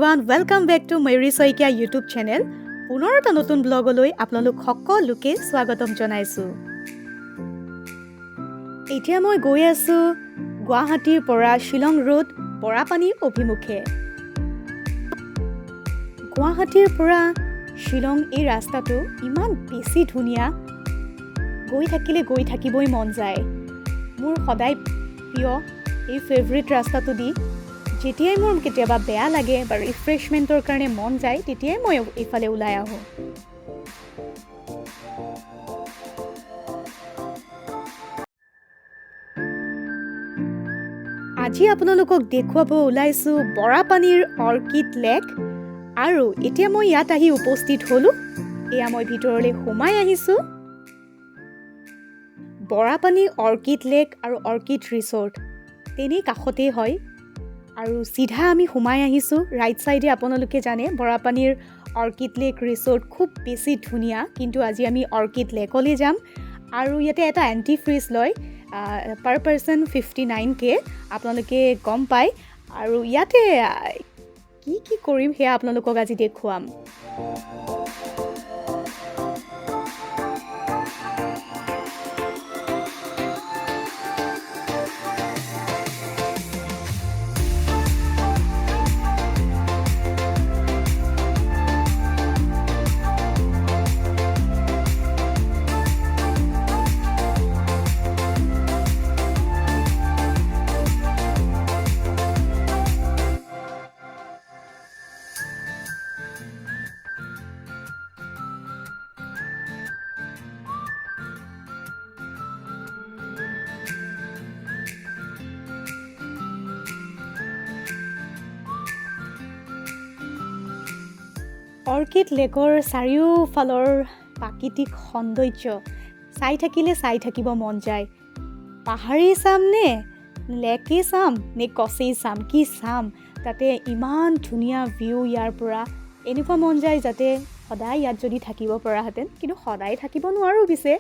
everyone, welcome back to Mayuri Saikia YouTube channel. পুনৰ এটা নতুন ব্লগলৈ আপোনালোক সকলোকে স্বাগতম জনাইছো। এতিয়া মই গৈ আছো গুৱাহাটীৰ পৰা শিলং ৰোড বৰাপানী অভিমুখে। গুৱাহাটীৰ পৰা শিলং এই ৰাস্তাটো ইমান বেছি ধুনীয়া, গৈ থাকিবই মন যায়। মোৰ সদায় প্ৰিয় এই ফেভৰিট ৰাস্তাটো দি যেতিয়াই মোৰ কেতিয়াবা বেয়া লাগে বা ৰিফ্ৰেছমেণ্টৰ কাৰণে মন যায় তেতিয়াই মই এইফালে ওলাই আহোঁ। আজি আপোনালোকক দেখুৱাব ওলাইছোঁ বৰাপানীৰ অৰ্কিড লেক, আৰু এতিয়া মই ইয়াত আহি উপস্থিত হ'লোঁ। এয়া মই ভিতৰলৈ সোমাই আহিছোঁ। বৰাপানী অৰ্কিড লেক আৰু অৰ্কিড ৰিচৰ্ট তেনেই কাষতেই হয়, আৰু চিধা আমি সোমাই আহিছোঁ। ৰাইট চাইডে আপোনালোকে জানে বৰাপানীৰ অৰ্কিড লেক ৰিচৰ্ট খুব বেছি ধুনীয়া, কিন্তু আজি আমি অৰ্কিড লেকলৈ যাম। আৰু ইয়াতে এটা এণ্ট্ৰি ফিজ লয়, পাৰ পাৰ্চন 59K, আপোনালোকে গম পায়। আৰু ইয়াতে কি কৰিম সেয়া আপোনালোকক আজি দেখুৱাম। অৰ্কিড লেকৰ চাৰিওফালৰ প্ৰাকৃতিক সৌন্দৰ্য চাই থাকিব মন যায়। পাহাৰেই চাম নে লেকেই চাম নে কচেই চাম, কি চাম? তাতে ইমান ধুনীয়া ভিউ ইয়াৰ পৰা, এনেকুৱা মন যায় যাতে সদায় ইয়াত যদি থাকিব পৰাহেঁতেন, কিন্তু সদায় থাকিব নোৱাৰোঁ পিছে।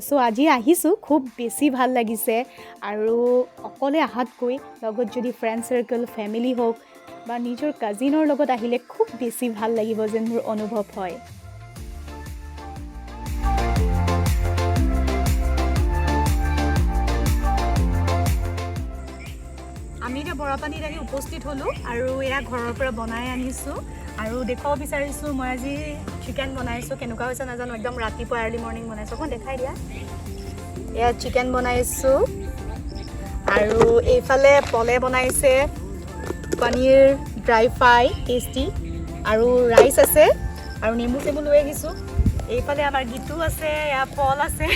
চ' আজি আহিছোঁ, খুব বেছি ভাল লাগিছে। আৰু অকলে আহাতকৈ লগত যদি ফ্ৰেণ্ড চাৰ্কেল, ফেমিলি হওক বা নিজৰ কাজিনৰ লগত আহিলে খুব বেছি ভাল লাগিব যেন মোৰ অনুভৱ হয়। আমি এতিয়া বৰাপানীত আহি উপস্থিত হ'লোঁ, আৰু এয়া ঘৰৰ পৰা বনাই আনিছোঁ আৰু দেখুৱাব বিচাৰিছোঁ। মই আজি চিকেন বনাইছোঁ, কেনেকুৱা হৈছে নাজানো, একদম ৰাতিপুৱা আৰ্লি মৰ্ণিং বনাইছোঁ। অকণ দেখাই দিয়া। এয়া চিকেন বনাইছোঁ, আৰু এইফালে পলে বনাইছে পনীৰ ড্ৰাই ফ্ৰাই টেষ্টি, আৰু ৰাইচ আছে, আৰু নেমু চেমু লৈ আহিছোঁ। এইফালে আমাৰ গীতু আছে, এয়া পল আছে।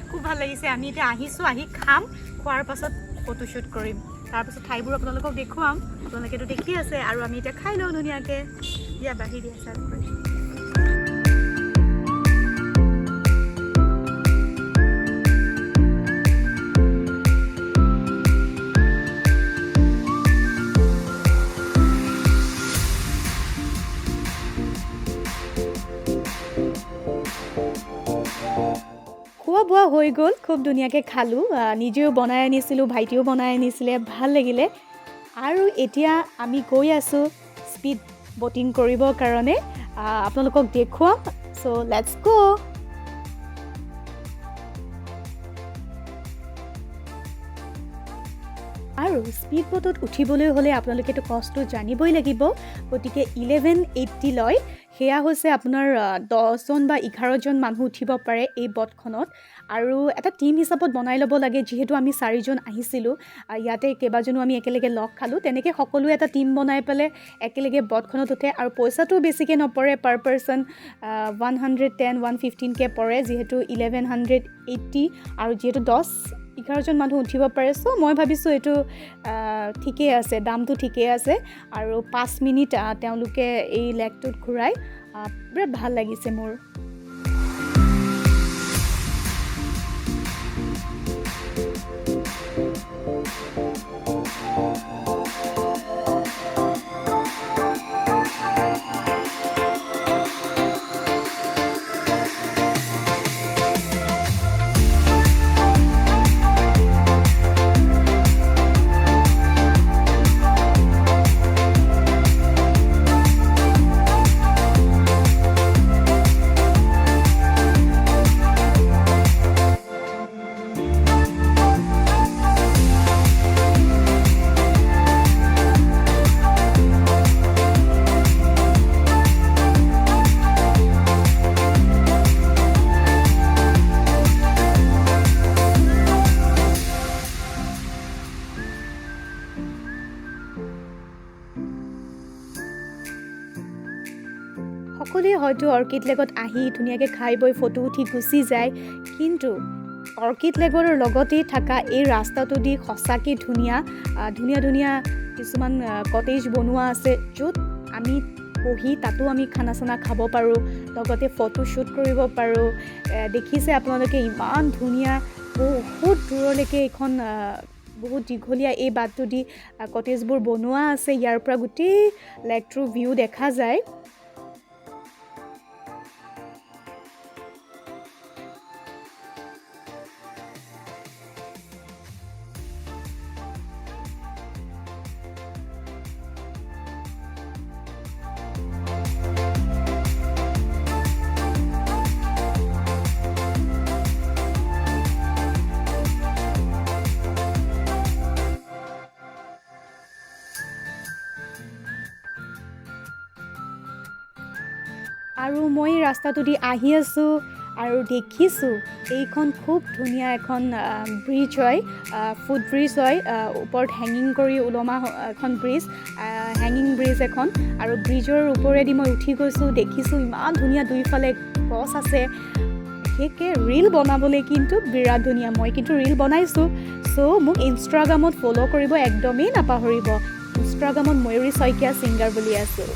খুব ভাল লাগিছে। আমি এতিয়া আহিছোঁ, আহি খাম, খোৱাৰ পাছত ফটোশ্বুট কৰিম, তাৰপাছত ঠাইবোৰ আপোনালোকক দেখুৱাম। আপোনালোকেতো দেখি আছে, আৰু আমি এতিয়া খাই লওঁ ধুনীয়াকৈ। দিয়া বাঢ়ি দিয়া চাৰ্ভ কৰি। খোৱা বোৱা হৈ গ'ল, খুব ধুনীয়াকৈ খালোঁ। নিজেও বনাই আনিছিলোঁ, ভাইটিও বনাই আনিছিলে, ভাল লাগিলে। আৰু এতিয়া আমি গৈ আছোঁ স্পীড ব'টিং কৰিবৰ কাৰণে, আপোনালোকক দেখুৱাম। চ' লেটছ গ'। আৰু স্পীড ব'টত উঠিবলৈ হ'লে আপোনালোকেতো কষ্ট জানিবই লাগিব, গতিকে 1180 লয়। সেয়া হৈছে আপোনাৰ 10জন বা 11জন মানুহ উঠিব পাৰে এই ব'টখনত। আৰু এটা টীম হিচাপত বনাই ল'ব লাগে, যিহেতু আমি 4জন আহিছিলোঁ, ইয়াতে কেইবাজনো আমি একেলগে লগ খালোঁ। তেনেকৈ সকলোৱে এটা টীম বনাই পেলাই একেলগে ব'টখনত উঠে, আৰু পইচাটো বেছিকৈ নপৰে, পাৰ পাৰ্চন 115K পৰে, যিহেতু 1180, আৰু যিহেতু 10-11জন মানুহ উঠিব পাৰে। চ' মই ভাবিছোঁ এইটো ঠিকেই আছে, দামটো ঠিকেই আছে। আৰু 5 মিনিট তেওঁলোকে এই লেকটোত ঘূৰাই, বিৰাট ভাল লাগিছে মোৰ। হয়তো অৰ্কিড লেকত আহি ধুনীয়াকৈ খাই বৈ ফটো উঠি গুচি যায়, কিন্তু অৰ্কিড লেকৰ লগতেই থকা এই ৰাস্তাটো দি সঁচাকৈ ধুনীয়া ধুনীয়া কিছুমান কটেজ বনোৱা আছে, য'ত আমি বহি তাতো আমি খানা চানা খাব পাৰোঁ, লগতে ফটো শ্বুট কৰিব পাৰোঁ। দেখিছে আপোনালোকে ইমান ধুনীয়া, বহুত দূৰলৈকে এইখন বহুত দীঘলীয়া এই বাটটো দি কটেজবোৰ বনোৱা আছে। ইয়াৰ পৰা গোটেই লেকটোৰ ভিউ দেখা যায়। আৰু মই ৰাস্তাটো দি আহি আছোঁ আৰু দেখিছোঁ এইখন খুব ধুনীয়া এখন ব্ৰিজ হয়, ফুট ব্ৰিজ হয়, ওপৰত হেঙিং কৰি ওলমা এখন ব্ৰিজ, হেঙিং ব্ৰিজ এখন। আৰু ব্ৰিজৰ ওপৰেদি মই উঠি গৈছোঁ, দেখিছোঁ ইমান ধুনীয়া দুইফালে গছ আছে। বিশেষকৈ ৰীল বনাবলৈ কিন্তু বিৰাট ধুনীয়া। মই কিন্তু ৰীল বনাইছোঁ, চ' মোক ইনষ্টাগ্ৰামত ফ'ল' কৰিব একদমেই নাপাহৰিব। ইনষ্টাগ্ৰামত ময়ূৰী শইকীয়া ছিংগাৰ বুলি আছোঁ।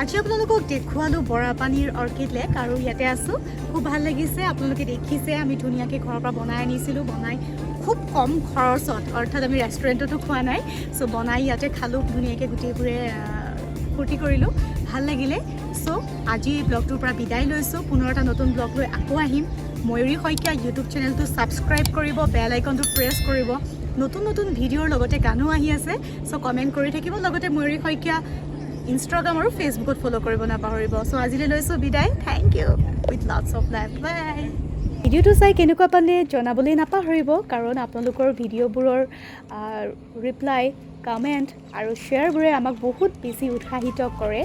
আজি আপোনালোকক দেখুৱালোঁ বৰাপানীৰ অৰ্কিড লেক, আৰু ইয়াতে আছোঁ। খুব ভাল লাগিছে, আপোনালোকে দেখিছে আমি ধুনীয়াকৈ ঘৰৰ পৰা বনাই আনিছিলোঁ, বনাই খুব কম খৰচত, অৰ্থাৎ আমি ৰেষ্টুৰেণ্টতো খোৱা নাই, চ' বনাই ইয়াতে খালোঁ, ধুনীয়াকৈ গোটেইবোৰে ফূৰ্তি কৰিলোঁ, ভাল লাগিলে। চ' আজি ব্লগটোৰ পৰা বিদায় লৈছোঁ, পুনৰ এটা নতুন ব্লগ লৈ আকৌ আহিম। ময়ূৰী শইকীয়া ইউটিউব চেনেলটো ছাবস্ক্ৰাইব কৰিব, বেল আইকনটো প্ৰেছ কৰিব। নতুন ভিডিঅ'ৰ লগতে গানো আহি আছে, চ' কমেণ্ট কৰি থাকিব, লগতে ময়ূৰী শইকীয়া ইনষ্টাগ্ৰাম আৰু ফেচবুকত ফ'ল' কৰিব নাপাহৰিব। চ' আজিলৈ লৈছোঁ বিদায়, thank you, with lots of love, bye. ভিডিঅ'টো চাই কেনেকুৱা পালে জনাবলৈ নাপাহৰিব, কাৰণ আপোনালোকৰ ভিডিঅ'বোৰৰ ৰিপ্লাই, কমেণ্ট আৰু শ্বেয়াৰবোৰে আমাক বহুত বেছি উৎসাহিত কৰে।